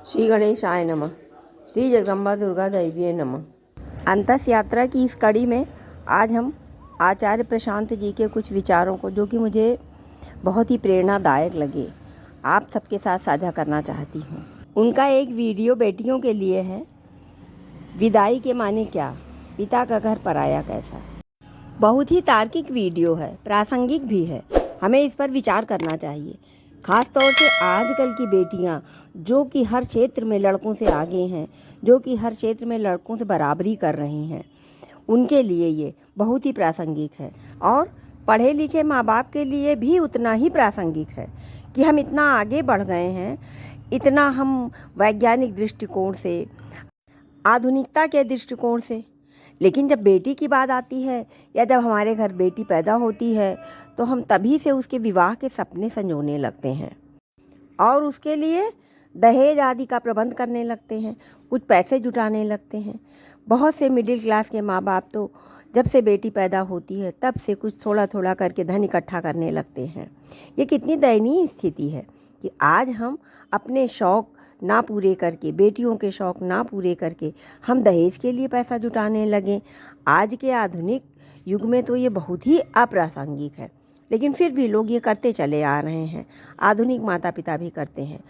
श्री गणेशाय नमः। श्री जगदम्बा दुर्गा दैवीय नमः। अंतस यात्रा की इस कड़ी में आज हम आचार्य प्रशांत जी के कुछ विचारों को, जो कि मुझे बहुत ही प्रेरणादायक लगे, आप सबके साथ साझा करना चाहती हूँ। उनका एक वीडियो बेटियों के लिए है, विदाई के माने क्या, पिता का घर पराया कैसा। बहुत ही तार्किक वीडियो है, प्रासंगिक भी है। हमें इस पर विचार करना चाहिए। खास तौर से आजकल की बेटियां जो कि हर क्षेत्र में लड़कों से आगे हैं, जो कि हर क्षेत्र में लड़कों से बराबरी कर रही हैं, उनके लिए ये बहुत ही प्रासंगिक है। और पढ़े लिखे माँ बाप के लिए भी उतना ही प्रासंगिक है कि हम इतना आगे बढ़ गए हैं, इतना हम वैज्ञानिक दृष्टिकोण से, आधुनिकता के दृष्टिकोण से, लेकिन जब बेटी की बात आती है या जब हमारे घर बेटी पैदा होती है तो हम तभी से उसके विवाह के सपने संजोने लगते हैं और उसके लिए दहेज आदि का प्रबंध करने लगते हैं, कुछ पैसे जुटाने लगते हैं। बहुत से मिडिल क्लास के माँ बाप तो जब से बेटी पैदा होती है तब से कुछ थोड़ा थोड़ा करके धन इकट्ठा करने लगते हैं। ये कितनी दयनीय स्थिति है कि आज हम अपने शौक़ ना पूरे करके, बेटियों के शौक़ ना पूरे करके हम दहेज के लिए पैसा जुटाने लगें। आज के आधुनिक युग में तो ये बहुत ही अप्रासंगिक है, लेकिन फिर भी लोग ये करते चले आ रहे हैं। आधुनिक माता पिता भी करते हैं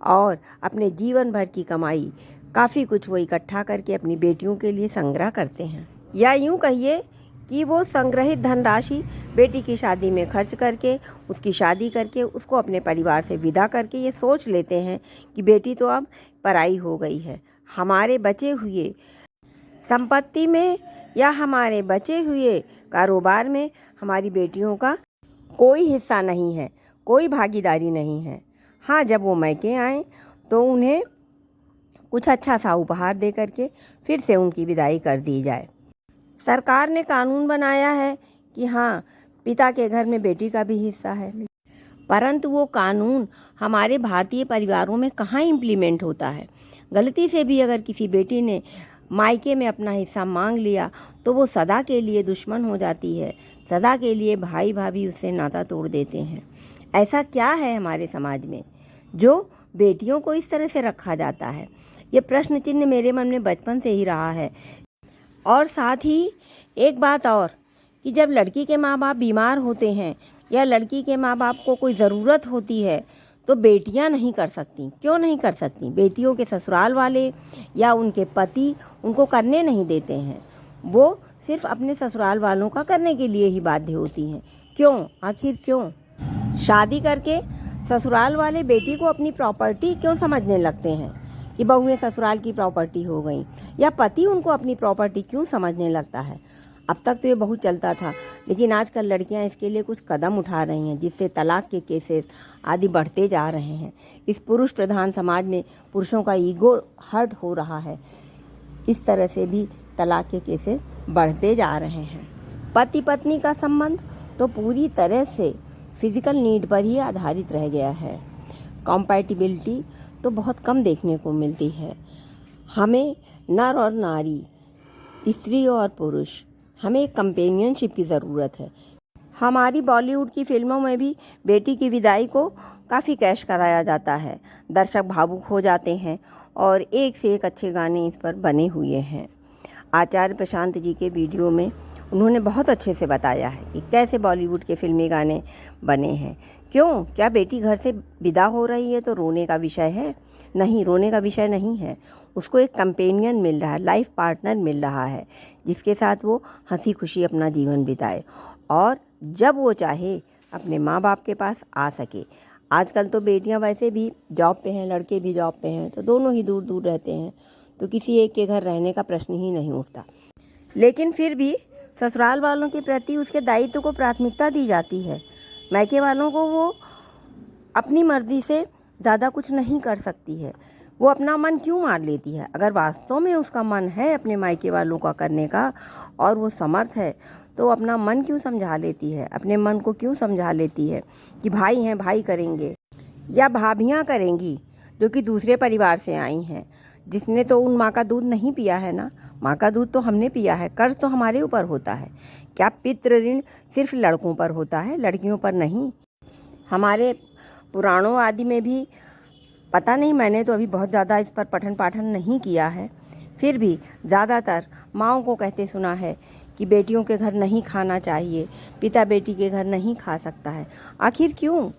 और अपने जीवन भर की कमाई काफ़ी कुछ वो इकट्ठा करके अपनी बेटियों के लिए संग्रह करते हैं, या यूँ कहिए कि वो संग्रहित धनराशि बेटी की शादी में खर्च करके, उसकी शादी करके, उसको अपने परिवार से विदा करके ये सोच लेते हैं कि बेटी तो अब पराई हो गई है। हमारे बचे हुए संपत्ति में या हमारे बचे हुए कारोबार में हमारी बेटियों का कोई हिस्सा नहीं है, कोई भागीदारी नहीं है। हाँ, जब वो मायके आएँ तो उन्हें कुछ अच्छा सा उपहार दे करके फिर से उनकी विदाई कर दी जाए। सरकार ने कानून बनाया है कि हाँ, पिता के घर में बेटी का भी हिस्सा है, परंतु वो कानून हमारे भारतीय परिवारों में कहाँ इम्प्लीमेंट होता है। गलती से भी अगर किसी बेटी ने मायके में अपना हिस्सा मांग लिया तो वो सदा के लिए दुश्मन हो जाती है, सदा के लिए भाई भाभी उससे नाता तोड़ देते हैं। ऐसा क्या है हमारे समाज में जो बेटियों को इस तरह से रखा जाता है? ये प्रश्न चिन्ह मेरे मन में बचपन से ही रहा है। और साथ ही एक बात और कि जब लड़की के माँ बाप बीमार होते हैं या लड़की के माँ बाप को कोई ज़रूरत होती है तो बेटियां नहीं कर सकती। क्यों नहीं कर सकती? बेटियों के ससुराल वाले या उनके पति उनको करने नहीं देते हैं। वो सिर्फ अपने ससुराल वालों का करने के लिए ही बाध्य होती हैं। क्यों? आखिर क्यों? शादी करके ससुराल वाले बेटी को अपनी प्रॉपर्टी क्यों समझने लगते हैं कि बहुएं ससुराल की प्रॉपर्टी हो गई, या पति उनको अपनी प्रॉपर्टी क्यों समझने लगता है? अब तक तो ये बहुत चलता था, लेकिन आजकल लड़कियां इसके लिए कुछ कदम उठा रही हैं, जिससे तलाक के केसेस आदि बढ़ते जा रहे हैं। इस पुरुष प्रधान समाज में पुरुषों का ईगो हर्ट हो रहा है, इस तरह से भी तलाक के केसेस बढ़ते जा रहे हैं। पति पत्नी का संबंध तो पूरी तरह से फिजिकल नीड पर ही आधारित रह गया है। कॉम्पैटिबिलिटी तो बहुत कम देखने को मिलती है। हमें नर और नारी, स्त्री और पुरुष, हमें एक कंपेनियनशिप की ज़रूरत है। हमारी बॉलीवुड की फिल्मों में भी बेटी की विदाई को काफ़ी कैश कराया जाता है। दर्शक भावुक हो जाते हैं और एक से एक अच्छे गाने इस पर बने हुए हैं। आचार्य प्रशांत जी के वीडियो में उन्होंने बहुत अच्छे से बताया है कि कैसे बॉलीवुड के फिल्मी गाने बने हैं। क्यों? क्या बेटी घर से विदा हो रही है तो रोने का विषय है? नहीं, रोने का विषय नहीं है। उसको एक कंपेनियन मिल रहा है, लाइफ पार्टनर मिल रहा है, जिसके साथ वो हंसी खुशी अपना जीवन बिताए और जब वो चाहे अपने माँ बाप के पास आ सके। आजकल तो बेटियां वैसे भी जॉब पे हैं, लड़के भी जॉब पे हैं, तो दोनों ही दूर दूर रहते हैं, तो किसी एक के घर रहने का प्रश्न ही नहीं उठता। लेकिन फिर भी ससुराल वालों के प्रति उसके दायित्व को प्राथमिकता दी जाती है। मायके वालों को वो अपनी मर्जी से ज़्यादा कुछ नहीं कर सकती है। वो अपना मन क्यों मार लेती है? अगर वास्तव में उसका मन है अपने मायके वालों का करने का और वो समर्थ है तो अपना मन क्यों समझा लेती है? अपने मन को क्यों समझा लेती है कि भाई हैं, भाई करेंगे, या भाभियाँ करेंगी जो कि दूसरे परिवार से आई हैं, जिसने तो उन माँ का दूध नहीं पिया है ना। माँ का दूध तो हमने पिया है, कर्ज तो हमारे ऊपर होता है। क्या पितृ ऋण सिर्फ लड़कों पर होता है, लड़कियों पर नहीं? हमारे पुराणों आदि में भी पता नहीं, मैंने तो अभी बहुत ज़्यादा इस पर पठन पाठन नहीं किया है, फिर भी ज़्यादातर माँओं को कहते सुना है कि बेटियों के घर नहीं खाना चाहिए, पिता बेटी के घर नहीं खा सकता है। आखिर क्यों?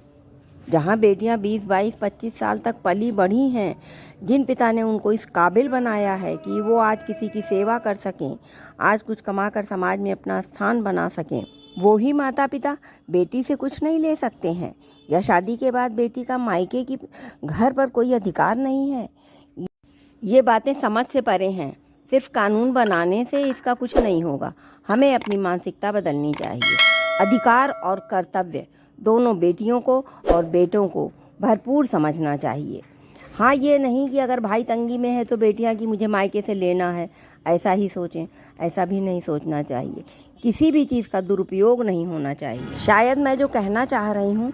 जहाँ बेटियाँ 20, 22, 25 साल तक पली बढ़ी हैं, जिन पिता ने उनको इस काबिल बनाया है कि वो आज किसी की सेवा कर सकें, आज कुछ कमाकर समाज में अपना स्थान बना सकें, वो ही माता पिता बेटी से कुछ नहीं ले सकते हैं, या शादी के बाद बेटी का मायके की घर पर कोई अधिकार नहीं है। ये बातें समझ से परे हैं। सिर्फ कानून बनाने से इसका कुछ नहीं होगा। हमें अपनी मानसिकता बदलनी चाहिए। अधिकार और कर्तव्य दोनों बेटियों को और बेटों को भरपूर समझना चाहिए। हाँ, ये नहीं कि अगर भाई तंगी में है तो बेटियां की मुझे मायके से लेना है, ऐसा ही सोचें। ऐसा भी नहीं सोचना चाहिए। किसी भी चीज़ का दुरुपयोग नहीं होना चाहिए। शायद मैं जो कहना चाह रही हूँ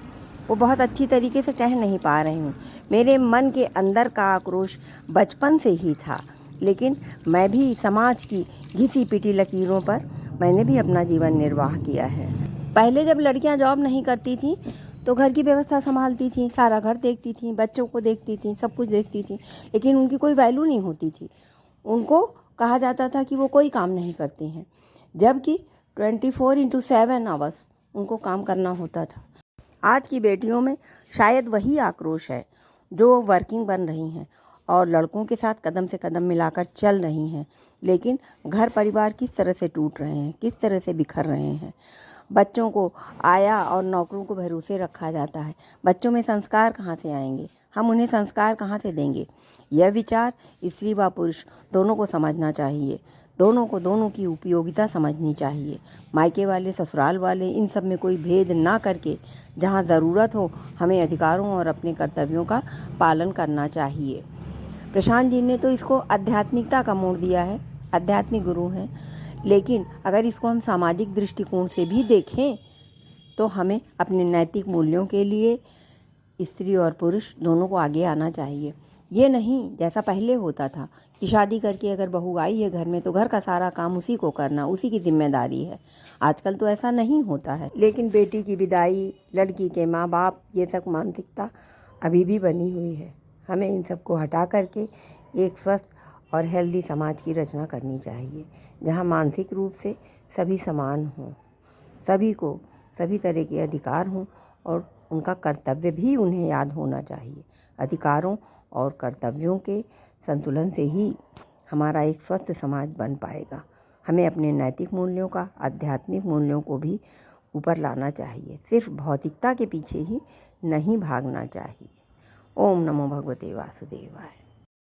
वो बहुत अच्छी तरीके से कह नहीं पा रही हूँ। मेरे मन के अंदर का आक्रोश बचपन से ही था, लेकिन मैं भी समाज की घिसी पिटी लकीरों पर मैंने भी अपना जीवन निर्वाह किया है। पहले जब लड़कियां जॉब नहीं करती थीं तो घर की व्यवस्था संभालती थीं, सारा घर देखती थीं, बच्चों को देखती थीं, सब कुछ देखती थीं, लेकिन उनकी कोई वैल्यू नहीं होती थी। उनको कहा जाता था कि वो कोई काम नहीं करती हैं, जबकि 24/7 आवर्स उनको काम करना होता था। आज की बेटियों में शायद वही आक्रोश है जो वर्किंग बन रही हैं और लड़कों के साथ कदम से कदम मिलाकर चल रही हैं, लेकिन घर परिवार किस तरह से टूट रहे हैं, किस तरह से बिखर रहे हैं। बच्चों को आया और नौकरों को भरोसे रखा जाता है। बच्चों में संस्कार कहाँ से आएंगे? हम उन्हें संस्कार कहाँ से देंगे? यह विचार स्त्री व पुरुष दोनों को समझना चाहिए। दोनों को दोनों की उपयोगिता समझनी चाहिए। मायके वाले, ससुराल वाले, इन सब में कोई भेद ना करके जहाँ ज़रूरत हो हमें अधिकारों और अपने कर्तव्यों का पालन करना चाहिए। प्रशांत जी ने तो इसको आध्यात्मिकता का मोड़ दिया है, आध्यात्मिक गुरु हैं, लेकिन अगर इसको हम सामाजिक दृष्टिकोण से भी देखें तो हमें अपने नैतिक मूल्यों के लिए स्त्री और पुरुष दोनों को आगे आना चाहिए। ये नहीं जैसा पहले होता था कि शादी करके अगर बहू आई है घर में तो घर का सारा काम उसी को करना, उसी की जिम्मेदारी है। आजकल तो ऐसा नहीं होता है, लेकिन बेटी की विदाई, लड़की के माँ बाप, ये सब मानसिकता अभी भी बनी हुई है। हमें इन सब को हटा करके एक स्वस्थ और हेल्दी समाज की रचना करनी चाहिए, जहाँ मानसिक रूप से सभी समान हों, सभी को सभी तरह के अधिकार हों और उनका कर्तव्य भी उन्हें याद होना चाहिए। अधिकारों और कर्तव्यों के संतुलन से ही हमारा एक स्वस्थ समाज बन पाएगा। हमें अपने नैतिक मूल्यों का, आध्यात्मिक मूल्यों को भी ऊपर लाना चाहिए। सिर्फ भौतिकता के पीछे ही नहीं भागना चाहिए। ओम नमो भगवते वासुदेवाय।